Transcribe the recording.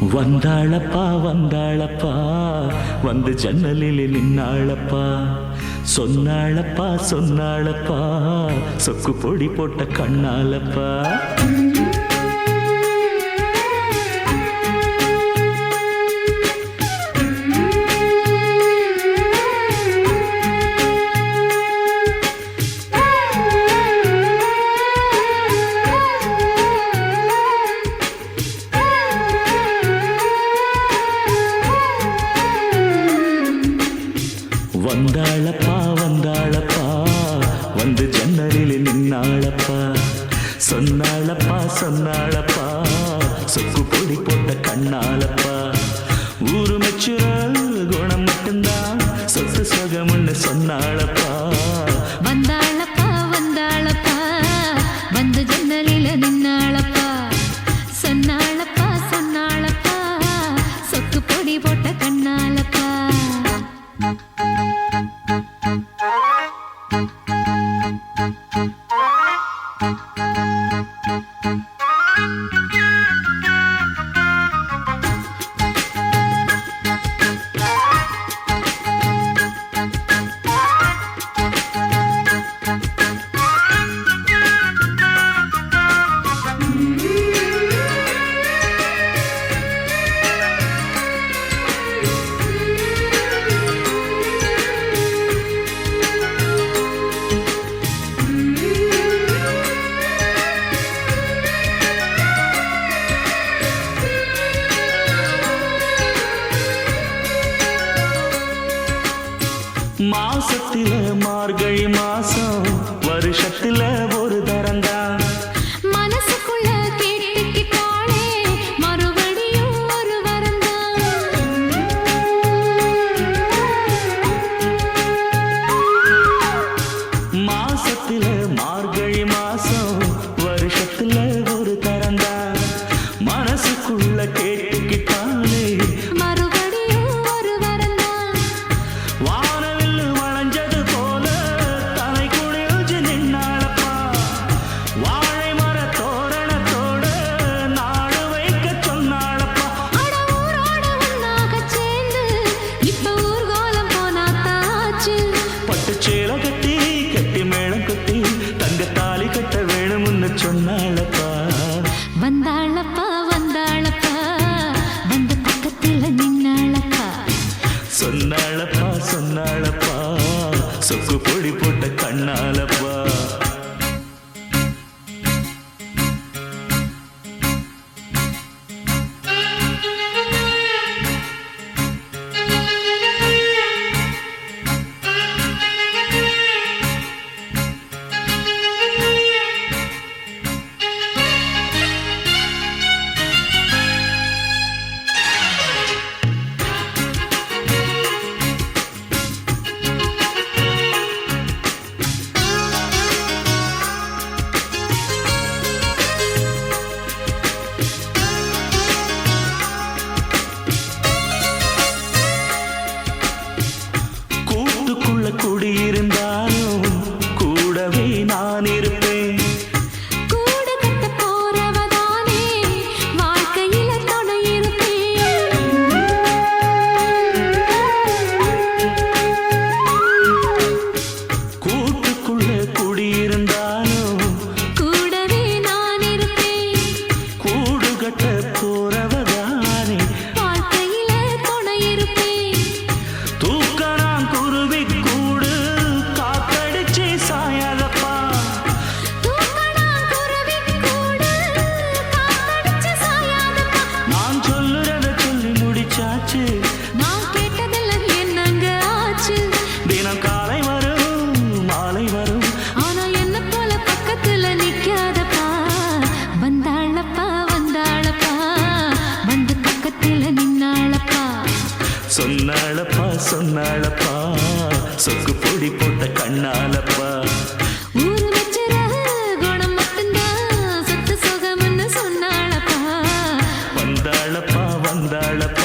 வந்தாளப்பா வந்தாளப்பா வந்து ஜன்னலில் நின்னாளப்பா சொன்னாளப்பா சொன்னாளப்பா சொக்கு பொடி போட்ட கண்ணாலப்பா வந்தாளப்பா வந்தாளப்பா வந்து ஜன்னலில் நின்னாளப்பா சொன்னாளப்பா சொன்னாளப்பா சொக்கு பொடி போட்ட கண்ணாலப்பா ஊரு மெச்சுற குணம் மட்டும்தான் சொத்து சொகம்னு சொன்னாளப்பா வந்தாளப்பா வந்தாளப்பா வந்து ஜன்னலில் நின்னாளப்பா சொன்னாளப்பா சொன்னாளப்பா சொக்கு பொடி போட்ட கண்ணாலப்பா மாசத்தில மார்கழி மாசம் வருஷத்துல ஒரு தரந்தான் மனசுக்குள்ள கேட்டுக்கிட்டாளே மறுபடியும் ஒரு வரந்தான் மாசத்தில மார்கழி மாசம் வருஷத்துல ஒரு தரந்தான் மனசுக்குள்ள கேட்டுக்கிட்டாலே மறுபடியும் ஒரு வரந்தான் வானவில் வளைஞ்சது போல தலை குடிஞ்சு நின்னாளப்பா வாழை மர தோரணத்தோட நாடு வைக்க சொன்னாளப்பா அட ஊரோட ஒன்னாகச் சேர்ந்து இப்ப ஊர்கோலம் போனாத்தாச்சு பட்டு சேலை கட்டி கட்டி மேளம் கொட்டி தங்க தாலி கட்ட வேணும்னு சொன்னாளப்பா வந்தாளப்பா வந்தாளப்பா வந்து பக்கத்துல நின்னாளப்பா சொன்னாளப்பா சொன்னாளப்பா சொக்கு பொடி போட்ட கண்ணாலப்பா கூட்டுக்குள்ள குடியிருந்தாலும் கூடவே நான் இருப்பேன் கூடு கட்ட போறவதானே வாழ்க்கையில துணை இருப்பேன் கூட்டுக்குள்ள குடியிருந்தாலும் கூடவே நான் இருப்பேன் கூடு கட்ட போறவதானே வாழ்க்கையில துணை இருப்பேன் தூக்கணாம் குருவி கூடு காத்தடிச்சு சாயாதப்பா தூக்கணாம் குருவி கூடு காத்தடிச்சு சாயாதப்பா நான் சொல்லுறத சொல்லி முடிச்சாச்சு நான் கேட்டதெல்லாம் என்னங்க ஆச்சு தினம் காலை வரும் மாலை வரும் ஆனா என்ன போல பக்கத்துல நிக்காதப்பா வந்தாளப்பா வந்தாளப்பா வந்து பக்கத்துல நின்னாளப்பா சொன்னாளப்பா சொன்னாளப்பா சொக்கு பொடி போட்ட கண்ணாலப்பா ஊரு மெச்சுற குணம் மட்டும்தான் சொத்து சுகம்னு சொன்னாளப்பா வந்தாளப்பா வந்தாளப்பா